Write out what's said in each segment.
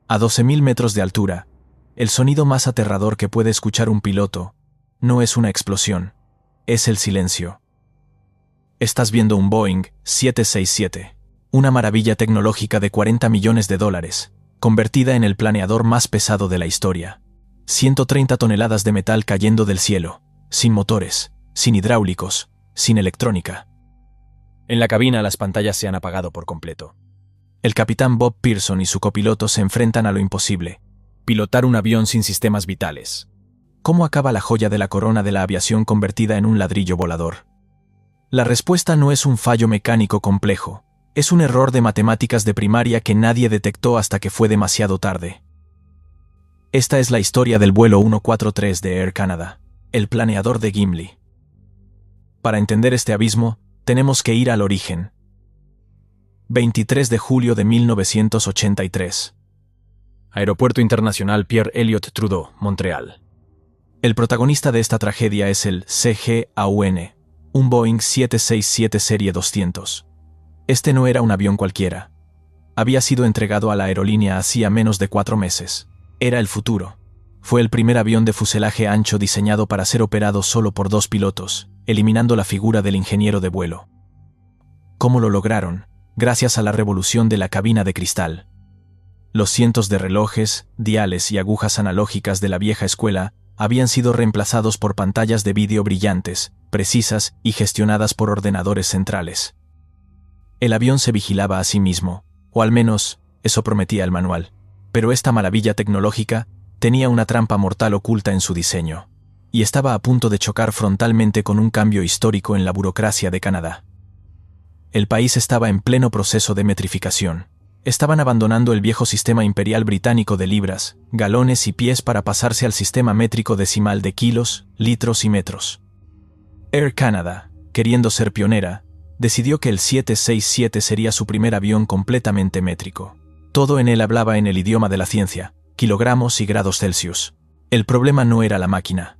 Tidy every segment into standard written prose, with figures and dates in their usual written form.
A 12.000 metros de altura, el sonido más aterrador que puede escuchar un piloto no es una explosión, es el silencio. Estás viendo un Boeing 767, una maravilla tecnológica de $40 millones, convertida en el planeador más pesado de la historia. 130 toneladas de metal cayendo del cielo, sin motores, sin hidráulicos, sin electrónica. En la cabina las pantallas se han apagado por completo. El capitán Bob Pearson y su copiloto se enfrentan a lo imposible: pilotar un avión sin sistemas vitales. ¿Cómo acaba la joya de la corona de la aviación convertida en un ladrillo volador? La respuesta no es un fallo mecánico complejo, es un error de matemáticas de primaria que nadie detectó hasta que fue demasiado tarde. Esta es la historia del vuelo 143 de Air Canada, el planeador de Gimli. Para entender este abismo, tenemos que ir al origen. 23 de julio de 1983. Aeropuerto Internacional Pierre Elliott Trudeau, Montreal. El protagonista de esta tragedia es el CGAUN, un Boeing 767 Serie 200. Este no era un avión cualquiera. Había sido entregado a la aerolínea hacía menos de 4 meses. Era el futuro. Fue el primer avión de fuselaje ancho diseñado para ser operado solo por 2 pilotos, eliminando la figura del ingeniero de vuelo. ¿Cómo lo lograron? Gracias a la revolución de la cabina de cristal. Los cientos de relojes, diales y agujas analógicas de la vieja escuela habían sido reemplazados por pantallas de vídeo brillantes, precisas y gestionadas por ordenadores centrales. El avión se vigilaba a sí mismo, o al menos, eso prometía el manual. Pero esta maravilla tecnológica tenía una trampa mortal oculta en su diseño, y estaba a punto de chocar frontalmente con un cambio histórico en la burocracia de Canadá. El país estaba en pleno proceso de metrificación. Estaban abandonando el viejo sistema imperial británico de libras, galones y pies para pasarse al sistema métrico decimal de kilos, litros y metros. Air Canada, queriendo ser pionera, decidió que el 767 sería su primer avión completamente métrico. Todo en él hablaba en el idioma de la ciencia, kilogramos y grados Celsius. El problema no era la máquina.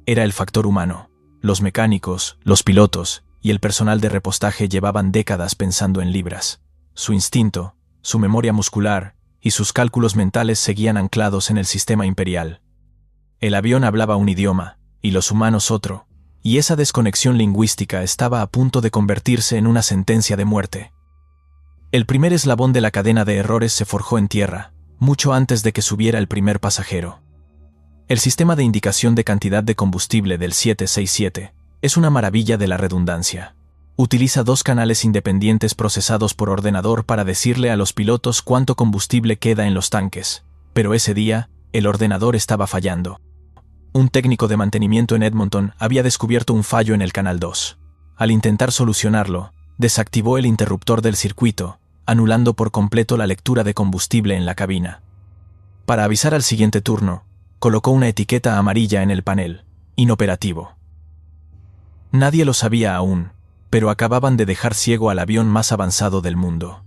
Era el factor humano. Los mecánicos, los pilotos y el personal de repostaje llevaban décadas pensando en libras. Su instinto, su memoria muscular y sus cálculos mentales seguían anclados en el sistema imperial. El avión hablaba un idioma, y los humanos otro, y esa desconexión lingüística estaba a punto de convertirse en una sentencia de muerte. El primer eslabón de la cadena de errores se forjó en tierra, mucho antes de que subiera el primer pasajero. El sistema de indicación de cantidad de combustible del 767 es una maravilla de la redundancia. Utiliza 2 canales independientes procesados por ordenador para decirle a los pilotos cuánto combustible queda en los tanques, pero ese día, el ordenador estaba fallando. Un técnico de mantenimiento en Edmonton había descubierto un fallo en el canal 2. Al intentar solucionarlo, desactivó el interruptor del circuito, anulando por completo la lectura de combustible en la cabina. Para avisar al siguiente turno, colocó una etiqueta amarilla en el panel: inoperativo. Nadie lo sabía aún, pero acababan de dejar ciego al avión más avanzado del mundo.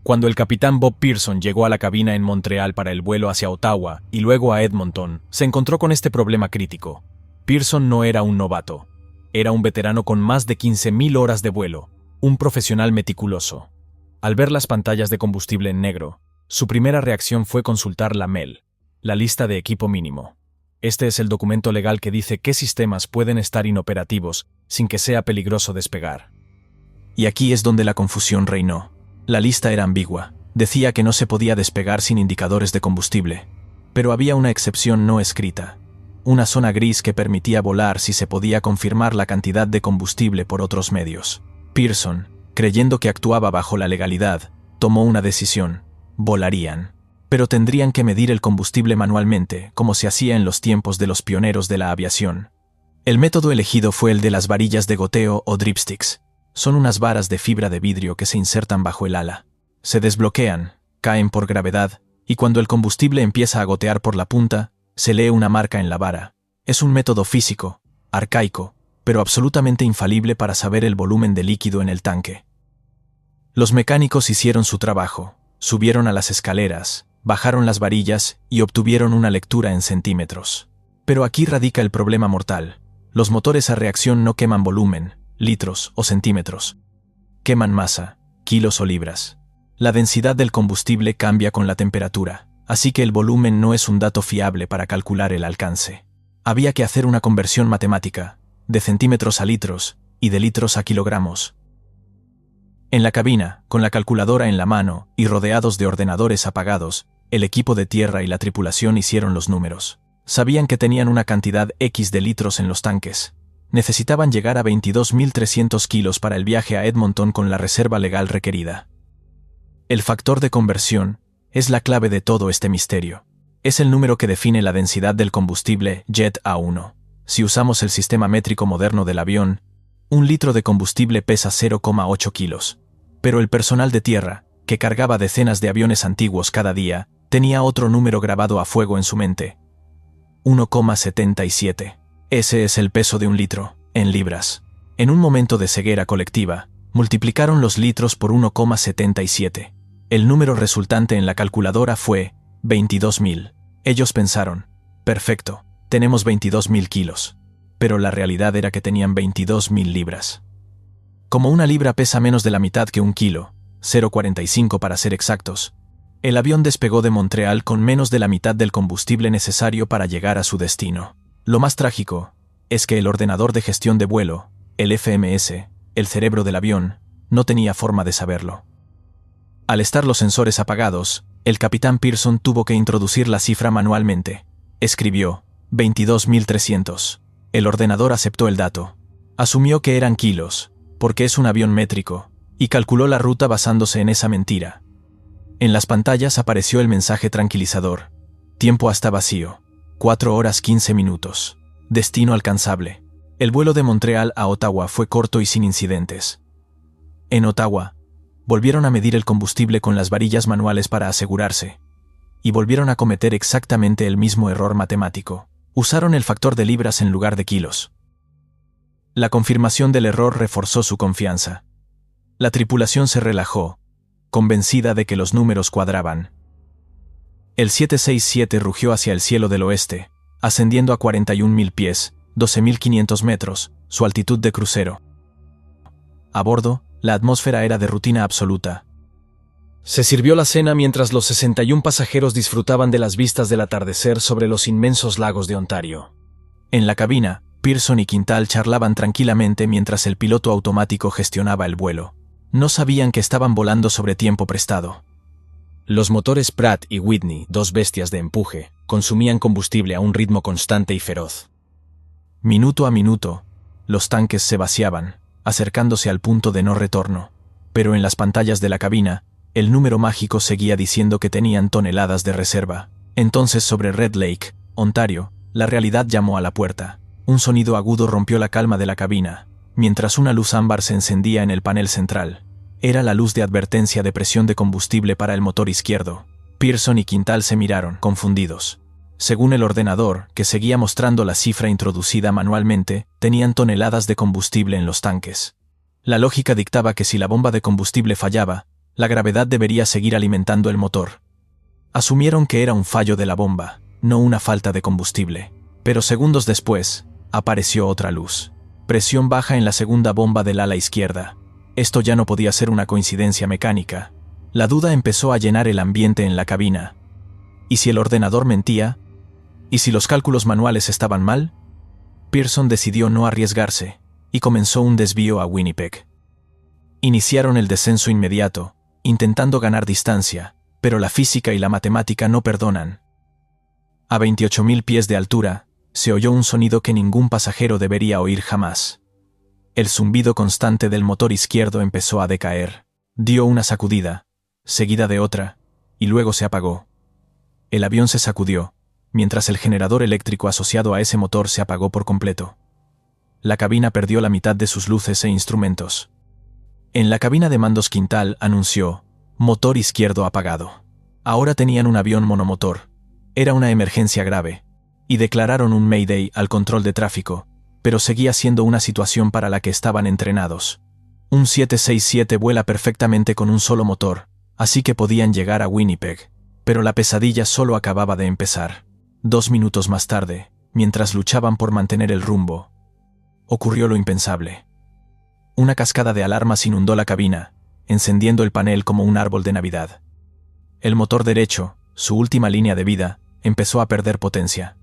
Cuando el capitán Bob Pearson llegó a la cabina en Montreal para el vuelo hacia Ottawa y luego a Edmonton, se encontró con este problema crítico. Pearson no era un novato. Era un veterano con más de 15.000 horas de vuelo, un profesional meticuloso. Al ver las pantallas de combustible en negro, su primera reacción fue consultar la MEL, la lista de equipo mínimo. Este es el documento legal que dice qué sistemas pueden estar inoperativos sin que sea peligroso despegar. Y aquí es donde la confusión reinó. La lista era ambigua. Decía que no se podía despegar sin indicadores de combustible. Pero había una excepción no escrita. Una zona gris que permitía volar si se podía confirmar la cantidad de combustible por otros medios. Pearson, creyendo que actuaba bajo la legalidad, tomó una decisión: volarían. Pero tendrían que medir el combustible manualmente, como se hacía en los tiempos de los pioneros de la aviación. El método elegido fue el de las varillas de goteo o dripsticks. Son unas varas de fibra de vidrio que se insertan bajo el ala. Se desbloquean, caen por gravedad, y cuando el combustible empieza a gotear por la punta, se lee una marca en la vara. Es un método físico, arcaico, pero absolutamente infalible para saber el volumen de líquido en el tanque. Los mecánicos hicieron su trabajo, subieron a las escaleras, bajaron las varillas y obtuvieron una lectura en centímetros. Pero aquí radica el problema mortal. Los motores a reacción no queman volumen, litros o centímetros. Queman masa, kilos o libras. La densidad del combustible cambia con la temperatura, así que el volumen no es un dato fiable para calcular el alcance. Había que hacer una conversión matemática, de centímetros a litros y de litros a kilogramos. En la cabina, con la calculadora en la mano y rodeados de ordenadores apagados, el equipo de tierra y la tripulación hicieron los números. Sabían que tenían una cantidad X de litros en los tanques. Necesitaban llegar a 22.300 kilos para el viaje a Edmonton con la reserva legal requerida. El factor de conversión es la clave de todo este misterio. Es el número que define la densidad del combustible Jet A1. Si usamos el sistema métrico moderno del avión, un litro de combustible pesa 0,8 kilos. Pero el personal de tierra, que cargaba decenas de aviones antiguos cada día, tenía otro número grabado a fuego en su mente. 1,77. Ese es el peso de un litro, en libras. En un momento de ceguera colectiva, multiplicaron los litros por 1,77. El número resultante en la calculadora fue 22.000. Ellos pensaron, perfecto, tenemos 22.000 kilos. Pero la realidad era que tenían 22.000 libras. Como una libra pesa menos de la mitad que un kilo, 0,45 para ser exactos, el avión despegó de Montreal con menos de la mitad del combustible necesario para llegar a su destino. Lo más trágico es que el ordenador de gestión de vuelo, el FMS, el cerebro del avión, no tenía forma de saberlo. Al estar los sensores apagados, el capitán Pearson tuvo que introducir la cifra manualmente. Escribió 22.300. El ordenador aceptó el dato. Asumió que eran kilos, porque es un avión métrico, y calculó la ruta basándose en esa mentira. En las pantallas apareció el mensaje tranquilizador. Tiempo hasta vacío. 4 horas 15 minutos. Destino alcanzable. El vuelo de Montreal a Ottawa fue corto y sin incidentes. En Ottawa, volvieron a medir el combustible con las varillas manuales para asegurarse. Y volvieron a cometer exactamente el mismo error matemático. Usaron el factor de libras en lugar de kilos. La confirmación del error reforzó su confianza. La tripulación se relajó, convencida de que los números cuadraban. El 767 rugió hacia el cielo del oeste, ascendiendo a 41.000 pies, 12.500 metros, su altitud de crucero. A bordo, la atmósfera era de rutina absoluta. Se sirvió la cena mientras los 61 pasajeros disfrutaban de las vistas del atardecer sobre los inmensos lagos de Ontario. En la cabina, Pearson y Quintal charlaban tranquilamente mientras el piloto automático gestionaba el vuelo. No sabían que estaban volando sobre tiempo prestado. Los motores Pratt y Whitney, dos bestias de empuje, consumían combustible a un ritmo constante y feroz. Minuto a minuto, los tanques se vaciaban, acercándose al punto de no retorno, pero en las pantallas de la cabina, el número mágico seguía diciendo que tenían toneladas de reserva. Entonces sobre Red Lake, Ontario, la realidad llamó a la puerta. Un sonido agudo rompió la calma de la cabina, mientras una luz ámbar se encendía en el panel central. Era la luz de advertencia de presión de combustible para el motor izquierdo. Pearson y Quintal se miraron, confundidos. Según el ordenador, que seguía mostrando la cifra introducida manualmente, tenían toneladas de combustible en los tanques. La lógica dictaba que si la bomba de combustible fallaba, la gravedad debería seguir alimentando el motor. Asumieron que era un fallo de la bomba, no una falta de combustible. Pero segundos después, apareció otra luz. Presión baja en la segunda bomba del ala izquierda. Esto ya no podía ser una coincidencia mecánica. La duda empezó a llenar el ambiente en la cabina. ¿Y si el ordenador mentía? ¿Y si los cálculos manuales estaban mal? Pearson decidió no arriesgarse, y comenzó un desvío a Winnipeg. Iniciaron el descenso inmediato, intentando ganar distancia, pero la física y la matemática no perdonan. A 28.000 pies de altura, se oyó un sonido que ningún pasajero debería oír jamás. El zumbido constante del motor izquierdo empezó a decaer. Dio una sacudida, seguida de otra, y luego se apagó. El avión se sacudió, mientras el generador eléctrico asociado a ese motor se apagó por completo. La cabina perdió la mitad de sus luces e instrumentos. En la cabina de mandos Quintal anunció, motor izquierdo apagado. Ahora tenían un avión monomotor. Era una emergencia grave. Y declararon un Mayday al control de tráfico, pero seguía siendo una situación para la que estaban entrenados. Un 767 vuela perfectamente con un solo motor, así que podían llegar a Winnipeg, pero la pesadilla solo acababa de empezar. 2 minutos más tarde, mientras luchaban por mantener el rumbo, ocurrió lo impensable. Una cascada de alarmas inundó la cabina. encendiendo el panel como un árbol de Navidad. El motor derecho, su última línea de vida, empezó a perder potencia.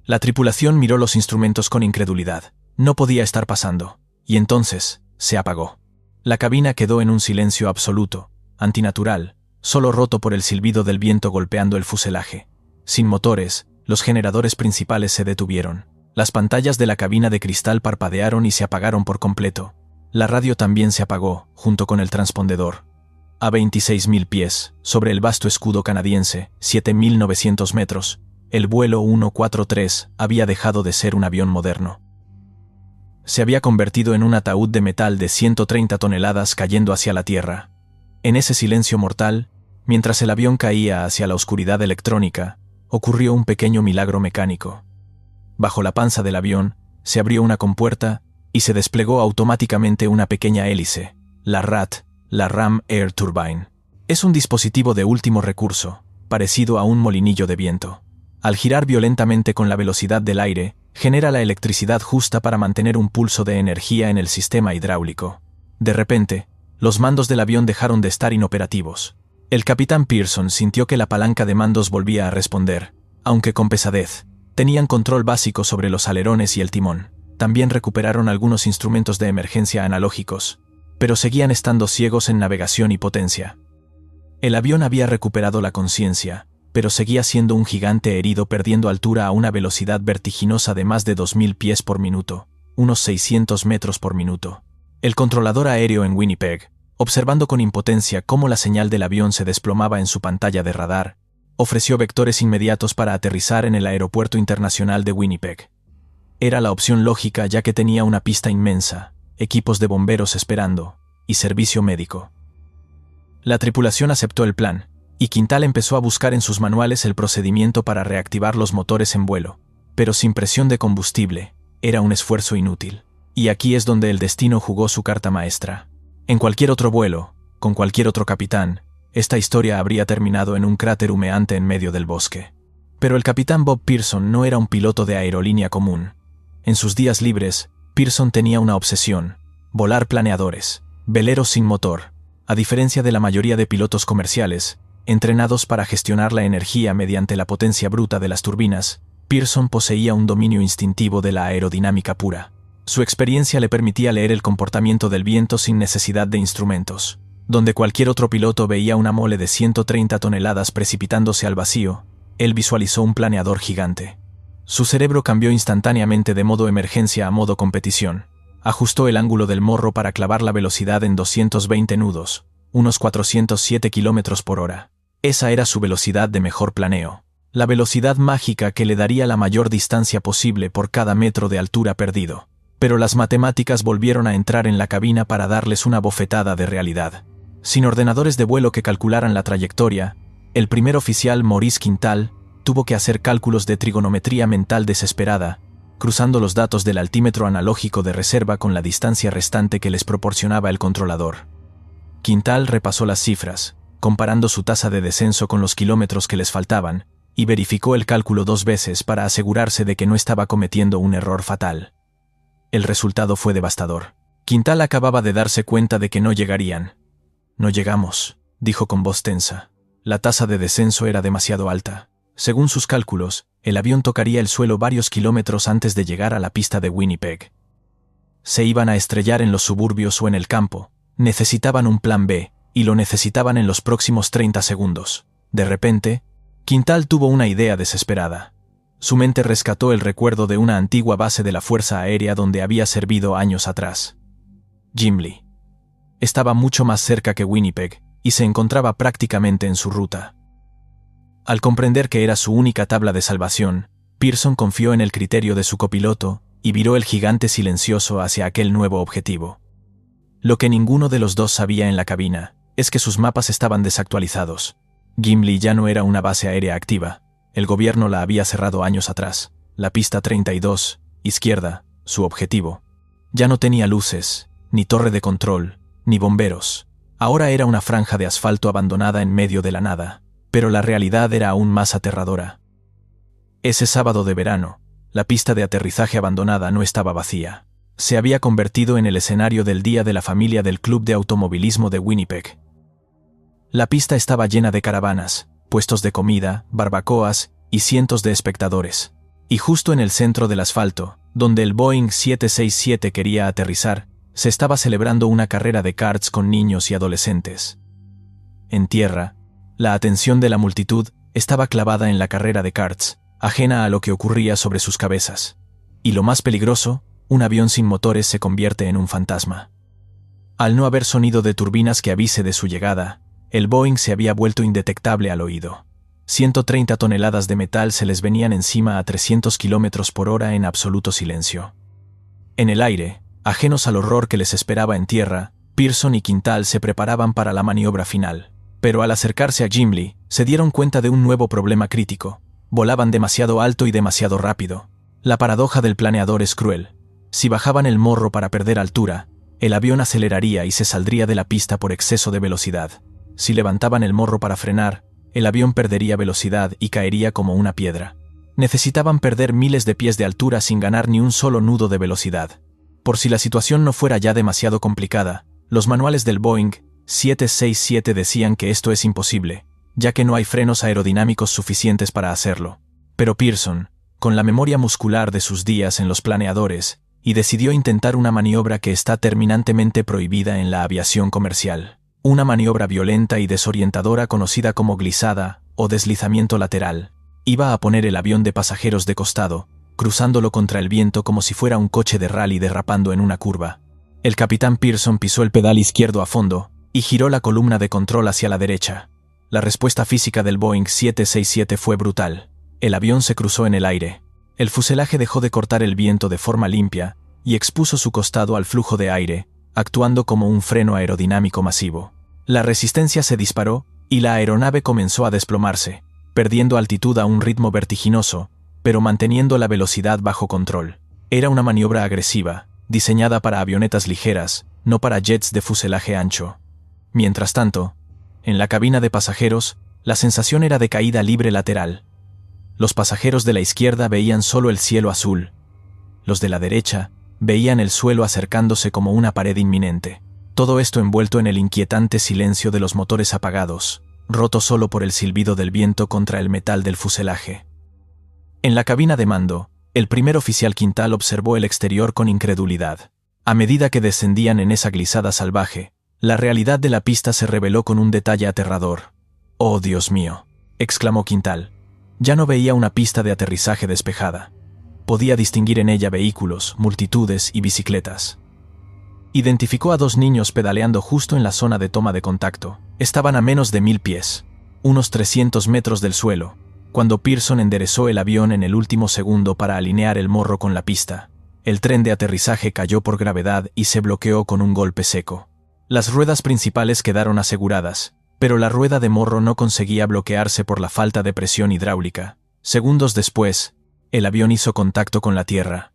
La tripulación miró los instrumentos con incredulidad. No podía estar pasando. Y entonces, se apagó. La cabina quedó en un silencio absoluto, antinatural, solo roto por el silbido del viento golpeando el fuselaje. Sin motores, los generadores principales se detuvieron. Las pantallas de la cabina de cristal parpadearon y se apagaron por completo. La radio también se apagó, junto con el transpondedor. A 26.000 pies, sobre el vasto escudo canadiense, 7.900 metros, el vuelo 143 había dejado de ser un avión moderno. Se había convertido en un ataúd de metal de 130 toneladas cayendo hacia la tierra. En ese silencio mortal, mientras el avión caía hacia la oscuridad electrónica, ocurrió un pequeño milagro mecánico. Bajo la panza del avión, se abrió una compuerta y se desplegó automáticamente una pequeña hélice, la RAT, la Ram Air Turbine. Es un dispositivo de último recurso, parecido a un molinillo de viento. Al girar violentamente con la velocidad del aire, genera la electricidad justa para mantener un pulso de energía en el sistema hidráulico. De repente, los mandos del avión dejaron de estar inoperativos. El capitán Pearson sintió que la palanca de mandos volvía a responder, aunque con pesadez. Tenían control básico sobre los alerones y el timón. También recuperaron algunos instrumentos de emergencia analógicos, pero seguían estando ciegos en navegación y potencia. El avión había recuperado la conciencia, pero seguía siendo un gigante herido perdiendo altura a una velocidad vertiginosa de más de 2.000 pies por minuto, unos 600 metros por minuto. El controlador aéreo en Winnipeg, observando con impotencia cómo la señal del avión se desplomaba en su pantalla de radar, ofreció vectores inmediatos para aterrizar en el Aeropuerto Internacional de Winnipeg. Era la opción lógica ya que tenía una pista inmensa, equipos de bomberos esperando, y servicio médico. La tripulación aceptó el plan, y Quintal empezó a buscar en sus manuales el procedimiento para reactivar los motores en vuelo, pero sin presión de combustible, era un esfuerzo inútil. Y aquí es donde el destino jugó su carta maestra. En cualquier otro vuelo, con cualquier otro capitán, esta historia habría terminado en un cráter humeante en medio del bosque. Pero el capitán Bob Pearson no era un piloto de aerolínea común. En sus días libres, Pearson tenía una obsesión: volar planeadores, veleros sin motor. A diferencia de la mayoría de pilotos comerciales, entrenados para gestionar la energía mediante la potencia bruta de las turbinas, Pearson poseía un dominio instintivo de la aerodinámica pura. Su experiencia le permitía leer el comportamiento del viento sin necesidad de instrumentos. Donde cualquier otro piloto veía una mole de 130 toneladas precipitándose al vacío, él visualizó un planeador gigante. Su cerebro cambió instantáneamente de modo emergencia a modo competición. Ajustó el ángulo del morro para clavar la velocidad en 220 nudos, unos 407 kilómetros por hora. Esa era su velocidad de mejor planeo. La velocidad mágica que le daría la mayor distancia posible por cada metro de altura perdido. Pero las matemáticas volvieron a entrar en la cabina para darles una bofetada de realidad. Sin ordenadores de vuelo que calcularan la trayectoria, el primer oficial Maurice Quintal tuvo que hacer cálculos de trigonometría mental desesperada, cruzando los datos del altímetro analógico de reserva con la distancia restante que les proporcionaba el controlador. Quintal repasó las cifras, comparando su tasa de descenso con los kilómetros que les faltaban, y verificó el cálculo 2 veces para asegurarse de que no estaba cometiendo un error fatal. El resultado fue devastador. Quintal acababa de darse cuenta de que no llegarían. «No llegamos», dijo con voz tensa. La tasa de descenso era demasiado alta. Según sus cálculos, el avión tocaría el suelo varios kilómetros antes de llegar a la pista de Winnipeg. Se iban a estrellar en los suburbios o en el campo. Necesitaban un plan B, y lo necesitaban en los próximos 30 segundos. De repente, Quintal tuvo una idea desesperada. Su mente rescató el recuerdo de una antigua base de la Fuerza Aérea donde había servido años atrás. Gimli. Estaba mucho más cerca que Winnipeg, y se encontraba prácticamente en su ruta. Al comprender que era su única tabla de salvación, Pearson confió en el criterio de su copiloto y viró el gigante silencioso hacia aquel nuevo objetivo. Lo que ninguno de los dos sabía en la cabina es que sus mapas estaban desactualizados. Gimli ya no era una base aérea activa. El gobierno la había cerrado años atrás. La pista 32, izquierda, su objetivo. Ya no tenía luces, ni torre de control, ni bomberos. Ahora era una franja de asfalto abandonada en medio de la nada. Pero la realidad era aún más aterradora. Ese sábado de verano, la pista de aterrizaje abandonada no estaba vacía. se había convertido en el escenario del día de la familia del Club de Automovilismo de Winnipeg. La pista estaba llena de caravanas, puestos de comida, barbacoas y cientos de espectadores. Y justo en el centro del asfalto, donde el Boeing 767 quería aterrizar, se estaba celebrando una carrera de karts con niños y adolescentes. En tierra, la atención de la multitud estaba clavada en la carrera de karts, ajena a lo que ocurría sobre sus cabezas. Y lo más peligroso, un avión sin motores se convierte en un fantasma. Al no haber sonido de turbinas que avise de su llegada, el Boeing se había vuelto indetectable al oído. 130 toneladas de metal se les venían encima a 300 kilómetros por hora en absoluto silencio. En el aire, ajenos al horror que les esperaba en tierra, Pearson y Quintal se preparaban para la maniobra final. Pero al acercarse a Gimli, se dieron cuenta de un nuevo problema crítico. Volaban demasiado alto y demasiado rápido. La paradoja del planeador es cruel. Si bajaban el morro para perder altura, el avión aceleraría y se saldría de la pista por exceso de velocidad. Si levantaban el morro para frenar, el avión perdería velocidad y caería como una piedra. Necesitaban perder miles de pies de altura sin ganar ni un solo nudo de velocidad. Por si la situación no fuera ya demasiado complicada, los manuales del Boeing 767 decían que esto es imposible, ya que no hay frenos aerodinámicos suficientes para hacerlo. Pero Pearson, con la memoria muscular de sus días en los planeadores, y decidió intentar una maniobra que está terminantemente prohibida en la aviación comercial. Una maniobra violenta y desorientadora conocida como glissada o deslizamiento lateral. Iba a poner el avión de pasajeros de costado, cruzándolo contra el viento como si fuera un coche de rally derrapando en una curva. El capitán Pearson pisó el pedal izquierdo a fondo y giró la columna de control hacia la derecha. La respuesta física del Boeing 767 fue brutal. El avión se cruzó en el aire. El fuselaje dejó de cortar el viento de forma limpia y expuso su costado al flujo de aire, actuando como un freno aerodinámico masivo. La resistencia se disparó y la aeronave comenzó a desplomarse, perdiendo altitud a un ritmo vertiginoso, pero manteniendo la velocidad bajo control. Era una maniobra agresiva, diseñada para avionetas ligeras, no para jets de fuselaje ancho. Mientras tanto, en la cabina de pasajeros, la sensación era de caída libre lateral. Los pasajeros de la izquierda veían solo el cielo azul. Los de la derecha veían el suelo acercándose como una pared inminente. Todo esto envuelto en el inquietante silencio de los motores apagados, roto solo por el silbido del viento contra el metal del fuselaje. En la cabina de mando, el primer oficial Quintal observó el exterior con incredulidad. A medida que descendían en esa glissada salvaje, la realidad de la pista se reveló con un detalle aterrador. «¡Oh, Dios mío!», exclamó Quintal. Ya no veía una pista de aterrizaje despejada. Podía distinguir en ella vehículos, multitudes y bicicletas. Identificó a dos niños pedaleando justo en la zona de toma de contacto. Estaban a menos de 1000 pies, unos 300 metros del suelo, cuando Pearson enderezó el avión en el último segundo para alinear el morro con la pista. El tren de aterrizaje cayó por gravedad y se bloqueó con un golpe seco. Las ruedas principales quedaron aseguradas, pero la rueda de morro no conseguía bloquearse por la falta de presión hidráulica. Segundos después, el avión hizo contacto con la tierra.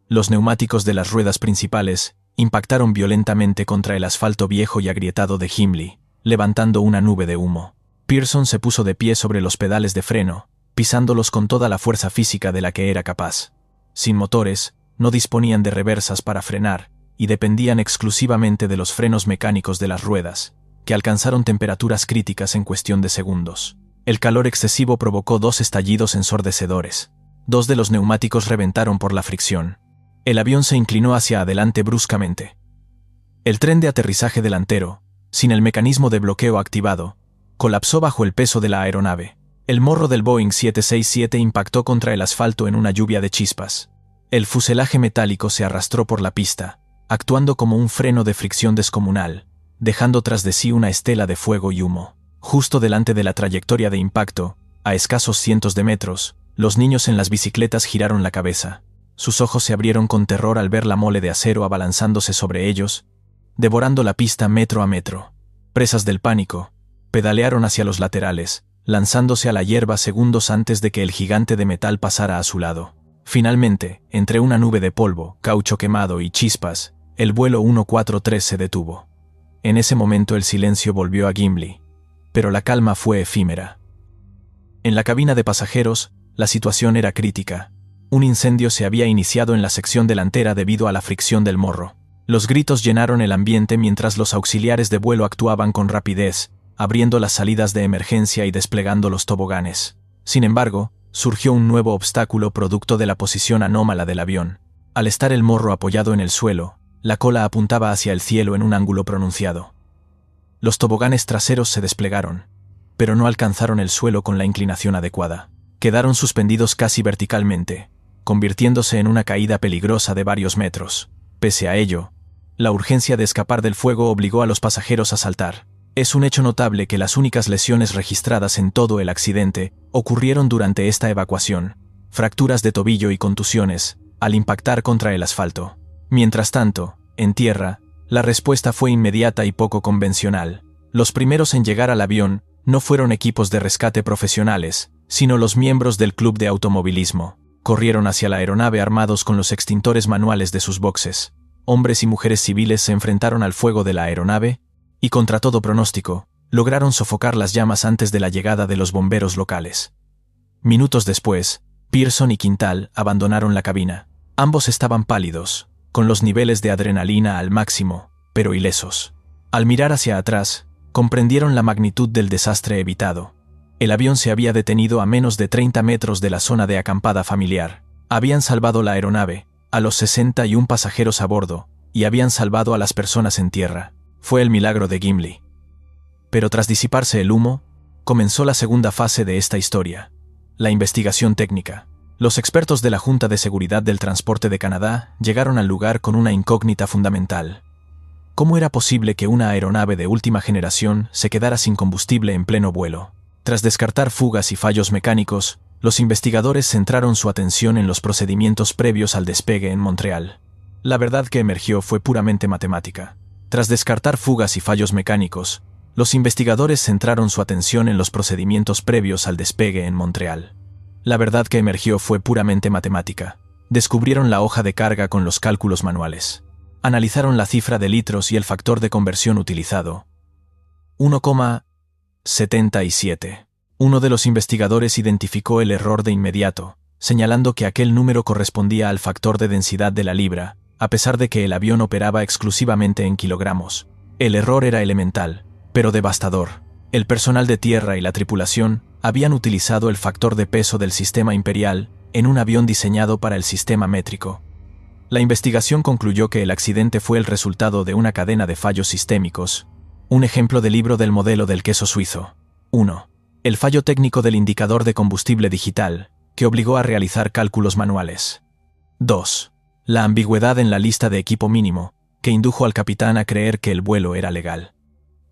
Los neumáticos de las ruedas principales impactaron violentamente contra el asfalto viejo y agrietado de Gimli, levantando una nube de humo. Pearson se puso de pie sobre los pedales de freno, pisándolos con toda la fuerza física de la que era capaz. Sin motores, no disponían de reversas para frenar, y dependían exclusivamente de los frenos mecánicos de las ruedas, que alcanzaron temperaturas críticas en cuestión de segundos. El calor excesivo provocó dos estallidos ensordecedores. Dos de los neumáticos reventaron por la fricción. El avión se inclinó hacia adelante bruscamente. El tren de aterrizaje delantero, sin el mecanismo de bloqueo activado, colapsó bajo el peso de la aeronave. El morro del Boeing 767 impactó contra el asfalto en una lluvia de chispas. El fuselaje metálico se arrastró por la pista, actuando como un freno de fricción descomunal, dejando tras de sí una estela de fuego y humo. Justo delante de la trayectoria de impacto, a escasos cientos de metros, los niños en las bicicletas giraron la cabeza. Sus ojos se abrieron con terror al ver la mole de acero abalanzándose sobre ellos, devorando la pista metro a metro. Presas del pánico, pedalearon hacia los laterales, lanzándose a la hierba segundos antes de que el gigante de metal pasara a su lado. Finalmente, entre una nube de polvo, caucho quemado y chispas, el vuelo 143 se detuvo. En ese momento el silencio volvió a Gimli, pero la calma fue efímera. En la cabina de pasajeros, la situación era crítica. Un incendio se había iniciado en la sección delantera debido a la fricción del morro. Los gritos llenaron el ambiente mientras los auxiliares de vuelo actuaban con rapidez, abriendo las salidas de emergencia y desplegando los toboganes. Sin embargo, surgió un nuevo obstáculo producto de la posición anómala del avión. Al estar el morro apoyado en el suelo, la cola apuntaba hacia el cielo en un ángulo pronunciado. Los toboganes traseros se desplegaron, pero no alcanzaron el suelo con la inclinación adecuada. Quedaron suspendidos casi verticalmente, convirtiéndose en una caída peligrosa de varios metros. Pese a ello, la urgencia de escapar del fuego obligó a los pasajeros a saltar. Es un hecho notable que las únicas lesiones registradas en todo el accidente ocurrieron durante esta evacuación, fracturas de tobillo y contusiones, al impactar contra el asfalto. Mientras tanto, en tierra, la respuesta fue inmediata y poco convencional. Los primeros en llegar al avión no fueron equipos de rescate profesionales, sino los miembros del club de automovilismo. Corrieron hacia la aeronave armados con los extintores manuales de sus boxes. Hombres y mujeres civiles se enfrentaron al fuego de la aeronave y, contra todo pronóstico, lograron sofocar las llamas antes de la llegada de los bomberos locales. Minutos después, Pearson y Quintal abandonaron la cabina. Ambos estaban pálidos, con los niveles de adrenalina al máximo, pero ilesos. Al mirar hacia atrás, comprendieron la magnitud del desastre evitado. El avión se había detenido a menos de 30 metros de la zona de acampada familiar. Habían salvado la aeronave, a los 61 pasajeros a bordo, y habían salvado a las personas en tierra. Fue el milagro de Gimli. Pero tras disiparse el humo, comenzó la segunda fase de esta historia: la investigación técnica. Los expertos de la Junta de Seguridad del Transporte de Canadá llegaron al lugar con una incógnita fundamental. ¿Cómo era posible que una aeronave de última generación se quedara sin combustible en pleno vuelo? Tras descartar fugas y fallos mecánicos, los investigadores centraron su atención en los procedimientos previos al despegue en Montreal. La verdad que emergió fue puramente matemática. Tras descartar fugas y fallos mecánicos, los investigadores centraron su atención en los procedimientos previos al despegue en Montreal. La verdad que emergió fue puramente matemática. Descubrieron la hoja de carga con los cálculos manuales. Analizaron la cifra de litros y el factor de conversión utilizado. 1,77. Uno de los investigadores identificó el error de inmediato, señalando que aquel número correspondía al factor de densidad de la libra, a pesar de que el avión operaba exclusivamente en kilogramos. El error era elemental, pero devastador. El personal de tierra y la tripulación habían utilizado el factor de peso del sistema imperial en un avión diseñado para el sistema métrico. La investigación concluyó que el accidente fue el resultado de una cadena de fallos sistémicos. Un ejemplo de libro del modelo del queso suizo. 1. El fallo técnico del indicador de combustible digital, que obligó a realizar cálculos manuales. 2. La ambigüedad en la lista de equipo mínimo, que indujo al capitán a creer que el vuelo era legal.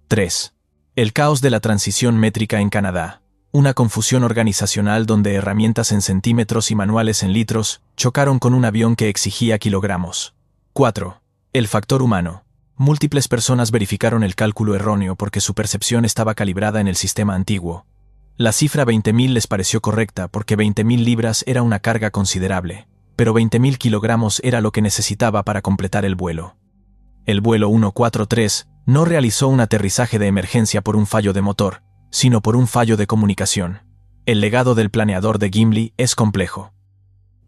3. El caos de la transición métrica en Canadá. Una confusión organizacional donde herramientas en centímetros y manuales en litros chocaron con un avión que exigía kilogramos. 4. El factor humano. Múltiples personas verificaron el cálculo erróneo porque su percepción estaba calibrada en el sistema antiguo. La cifra 20.000 les pareció correcta porque 20.000 libras era una carga considerable, pero 20.000 kilogramos era lo que necesitaba para completar el vuelo. El vuelo 143 no realizó un aterrizaje de emergencia por un fallo de motor, sino por un fallo de comunicación. El legado del planeador de Gimli es complejo.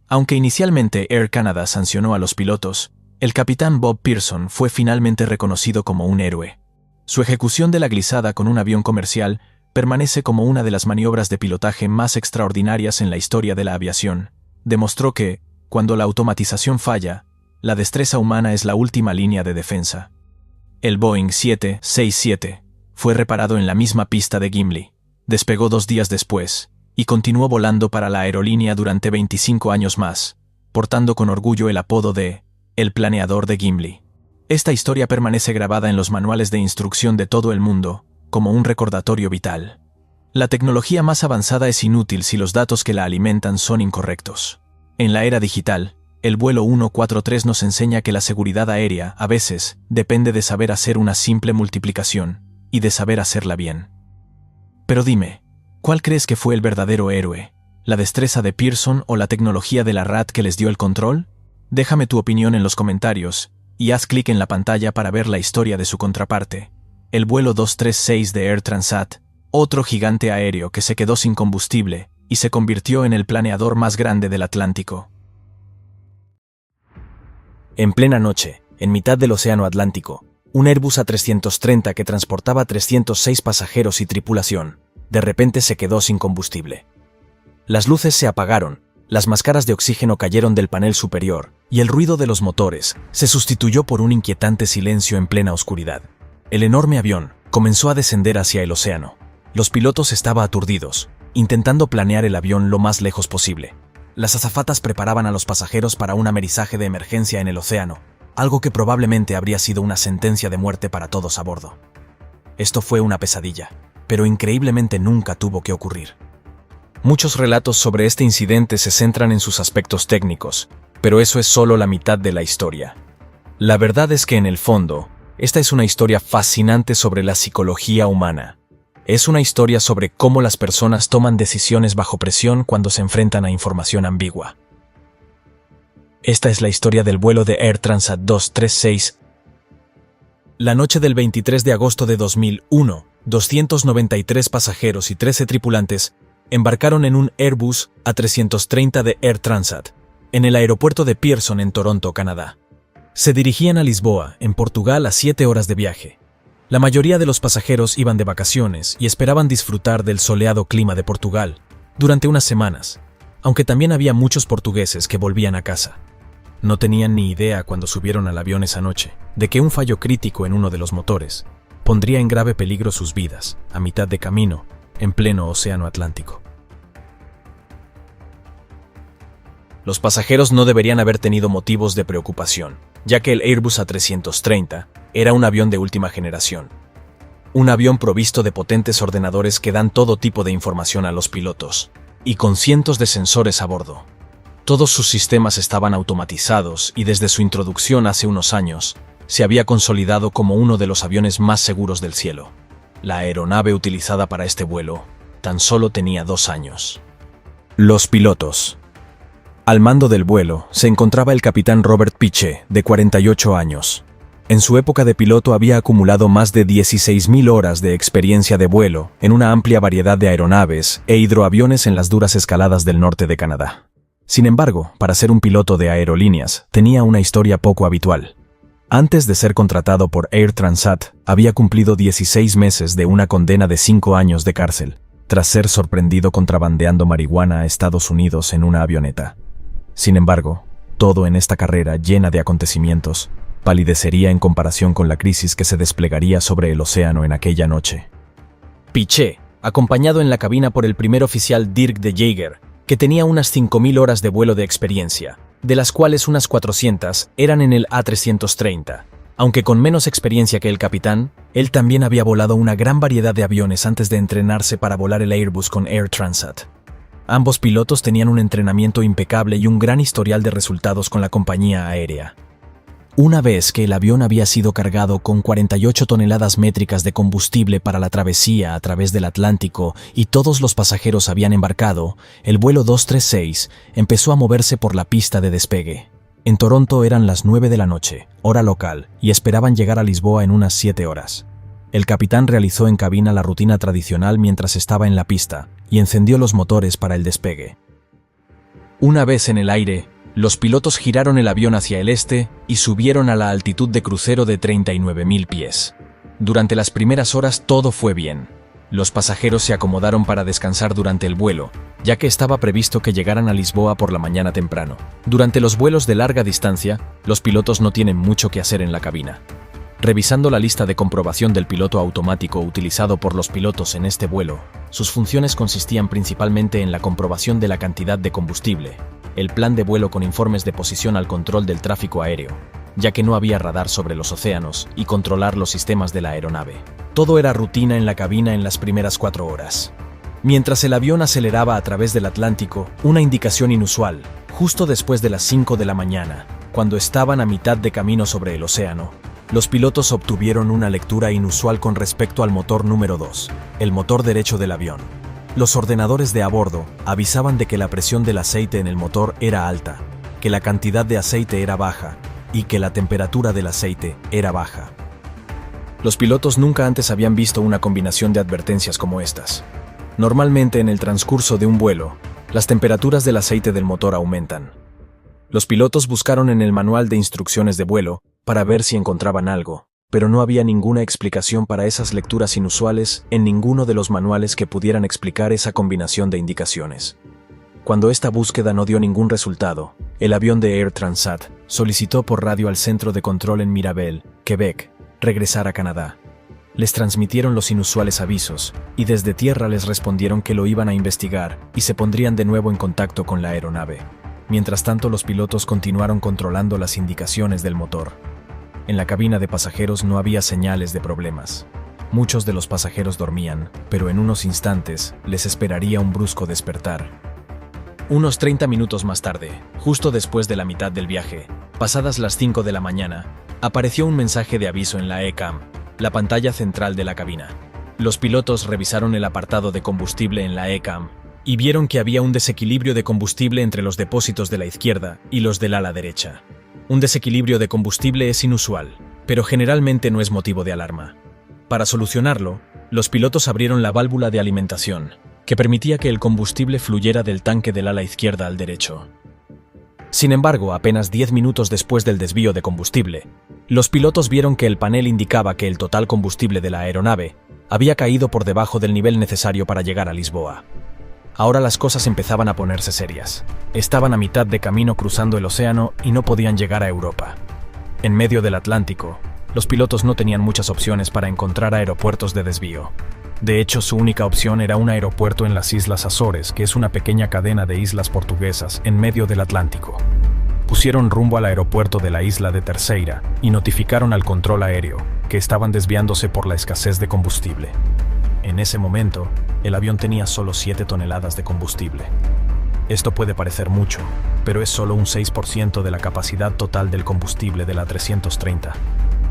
Aunque inicialmente Air Canada sancionó a los pilotos, el capitán Bob Pearson fue finalmente reconocido como un héroe. Su ejecución de la glissada con un avión comercial permanece como una de las maniobras de pilotaje más extraordinarias en la historia de la aviación. Demostró que, cuando la automatización falla, la destreza humana es la última línea de defensa. El Boeing 767 fue reparado en la misma pista de Gimli, despegó 2 días después, y continuó volando para la aerolínea durante 25 años más, portando con orgullo el apodo de el planeador de Gimli. Esta historia permanece grabada en los manuales de instrucción de todo el mundo, como un recordatorio vital. La tecnología más avanzada es inútil si los datos que la alimentan son incorrectos. En la era digital, el vuelo 143 nos enseña que la seguridad aérea, a veces, depende de saber hacer una simple multiplicación, y de saber hacerla bien. Pero dime, ¿cuál crees que fue el verdadero héroe? ¿La destreza de Pearson o la tecnología de la RAT que les dio el control? Déjame tu opinión en los comentarios, y haz clic en la pantalla para ver la historia de su contraparte. El vuelo 236 de Air Transat, otro gigante aéreo que se quedó sin combustible, y se convirtió en el planeador más grande del Atlántico. En plena noche, en mitad del Océano Atlántico, un Airbus A330 que transportaba 306 pasajeros y tripulación, de repente se quedó sin combustible. Las luces se apagaron, las máscaras de oxígeno cayeron del panel superior y el ruido de los motores se sustituyó por un inquietante silencio en plena oscuridad. El enorme avión comenzó a descender hacia el océano. Los pilotos estaban aturdidos, intentando planear el avión lo más lejos posible. Las azafatas preparaban a los pasajeros para un amerizaje de emergencia en el océano, algo que probablemente habría sido una sentencia de muerte para todos a bordo. Esto fue una pesadilla, pero increíblemente nunca tuvo que ocurrir. Muchos relatos sobre este incidente se centran en sus aspectos técnicos, pero eso es solo la mitad de la historia. La verdad es que en el fondo, esta es una historia fascinante sobre la psicología humana. Es una historia sobre cómo las personas toman decisiones bajo presión cuando se enfrentan a información ambigua. Esta es la historia del vuelo de Air Transat 236. La noche del 23 de agosto de 2001, 293 pasajeros y 13 tripulantes embarcaron en un Airbus A330 de Air Transat, en el aeropuerto de Pearson en Toronto, Canadá. Se dirigían a Lisboa, en Portugal, a 7 horas de viaje. La mayoría de los pasajeros iban de vacaciones y esperaban disfrutar del soleado clima de Portugal durante unas semanas, aunque también había muchos portugueses que volvían a casa. No tenían ni idea cuando subieron al avión esa noche de que un fallo crítico en uno de los motores pondría en grave peligro sus vidas a mitad de camino en pleno Océano Atlántico. Los pasajeros no deberían haber tenido motivos de preocupación, ya que el Airbus A330 era un avión de última generación. Un avión provisto de potentes ordenadores que dan todo tipo de información a los pilotos, y con cientos de sensores a bordo. Todos sus sistemas estaban automatizados y desde su introducción hace unos años, se había consolidado como uno de los aviones más seguros del cielo. La aeronave utilizada para este vuelo tan solo tenía 2 años. Los pilotos. Al mando del vuelo se encontraba el capitán Robert Piché, de 48 años. En su época de piloto había acumulado más de 16.000 horas de experiencia de vuelo en una amplia variedad de aeronaves e hidroaviones en las duras escaladas del norte de Canadá. Sin embargo, para ser un piloto de aerolíneas, tenía una historia poco habitual. Antes de ser contratado por Air Transat, había cumplido 16 meses de una condena de 5 años de cárcel, tras ser sorprendido contrabandeando marihuana a Estados Unidos en una avioneta. Sin embargo, todo en esta carrera llena de acontecimientos palidecería en comparación con la crisis que se desplegaría sobre el océano en aquella noche. Piché, acompañado en la cabina por el primer oficial Dirk de Jager, que tenía unas 5.000 horas de vuelo de experiencia, de las cuales unas 400 eran en el A330. Aunque con menos experiencia que el capitán, él también había volado una gran variedad de aviones antes de entrenarse para volar el Airbus con Air Transat. Ambos pilotos tenían un entrenamiento impecable y un gran historial de resultados con la compañía aérea. Una vez que el avión había sido cargado con 48 toneladas métricas de combustible para la travesía a través del Atlántico y todos los pasajeros habían embarcado, el vuelo 236 empezó a moverse por la pista de despegue. En Toronto eran las 9 de la noche, hora local, y esperaban llegar a Lisboa en unas 7 horas. El capitán realizó en cabina la rutina tradicional mientras estaba en la pista y encendió los motores para el despegue. Una vez en el aire, los pilotos giraron el avión hacia el este y subieron a la altitud de crucero de 39.000 pies. Durante las primeras horas todo fue bien. Los pasajeros se acomodaron para descansar durante el vuelo, ya que estaba previsto que llegaran a Lisboa por la mañana temprano. Durante los vuelos de larga distancia, los pilotos no tienen mucho que hacer en la cabina. Revisando la lista de comprobación del piloto automático utilizado por los pilotos en este vuelo, sus funciones consistían principalmente en la comprobación de la cantidad de combustible, el plan de vuelo con informes de posición al control del tráfico aéreo, ya que no había radar sobre los océanos, y controlar los sistemas de la aeronave. Todo era rutina en la cabina en las primeras 4 horas. Mientras el avión aceleraba a través del Atlántico, una indicación inusual, justo después de las 5 de la mañana, cuando estaban a mitad de camino sobre el océano, los pilotos obtuvieron una lectura inusual con respecto al motor número 2, el motor derecho del avión. Los ordenadores de a bordo avisaban de que la presión del aceite en el motor era alta, que la cantidad de aceite era baja y que la temperatura del aceite era baja. Los pilotos nunca antes habían visto una combinación de advertencias como estas. Normalmente en el transcurso de un vuelo, las temperaturas del aceite del motor aumentan. Los pilotos buscaron en el manual de instrucciones de vuelo para ver si encontraban algo, pero no había ninguna explicación para esas lecturas inusuales en ninguno de los manuales que pudieran explicar esa combinación de indicaciones. Cuando esta búsqueda no dio ningún resultado, el avión de Air Transat solicitó por radio al centro de control en Mirabel, Quebec, regresar a Canadá. Les transmitieron los inusuales avisos, y desde tierra les respondieron que lo iban a investigar y se pondrían de nuevo en contacto con la aeronave. Mientras tanto, los pilotos continuaron controlando las indicaciones del motor. En la cabina de pasajeros no había señales de problemas. Muchos de los pasajeros dormían, pero en unos instantes les esperaría un brusco despertar. Unos 30 minutos más tarde, justo después de la mitad del viaje, pasadas las 5 de la mañana, apareció un mensaje de aviso en la ECAM, la pantalla central de la cabina. Los pilotos revisaron el apartado de combustible en la ECAM y vieron que había un desequilibrio de combustible entre los depósitos de la izquierda y los del ala derecha. Un desequilibrio de combustible es inusual, pero generalmente no es motivo de alarma. Para solucionarlo, los pilotos abrieron la válvula de alimentación, que permitía que el combustible fluyera del tanque del ala izquierda al derecho. Sin embargo, apenas 10 minutos después del desvío de combustible, los pilotos vieron que el panel indicaba que el total combustible de la aeronave había caído por debajo del nivel necesario para llegar a Lisboa. Ahora las cosas empezaban a ponerse serias. Estaban a mitad de camino cruzando el océano y no podían llegar a Europa. En medio del Atlántico, los pilotos no tenían muchas opciones para encontrar aeropuertos de desvío. De hecho, su única opción era un aeropuerto en las Islas Azores, que es una pequeña cadena de islas portuguesas en medio del Atlántico. Pusieron rumbo al aeropuerto de la isla de Terceira y notificaron al control aéreo que estaban desviándose por la escasez de combustible. En ese momento, el avión tenía solo 7 toneladas de combustible. Esto puede parecer mucho, pero es solo un 6% de la capacidad total del combustible de la 330.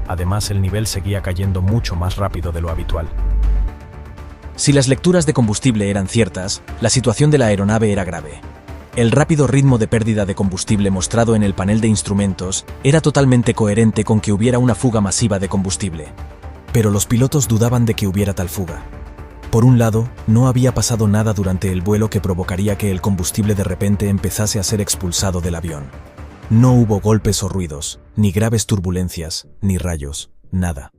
Además, el nivel seguía cayendo mucho más rápido de lo habitual. Si las lecturas de combustible eran ciertas, la situación de la aeronave era grave. El rápido ritmo de pérdida de combustible mostrado en el panel de instrumentos era totalmente coherente con que hubiera una fuga masiva de combustible. Pero los pilotos dudaban de que hubiera tal fuga. Por un lado, no había pasado nada durante el vuelo que provocaría que el combustible de repente empezase a ser expulsado del avión. No hubo golpes o ruidos, ni graves turbulencias, ni rayos, nada.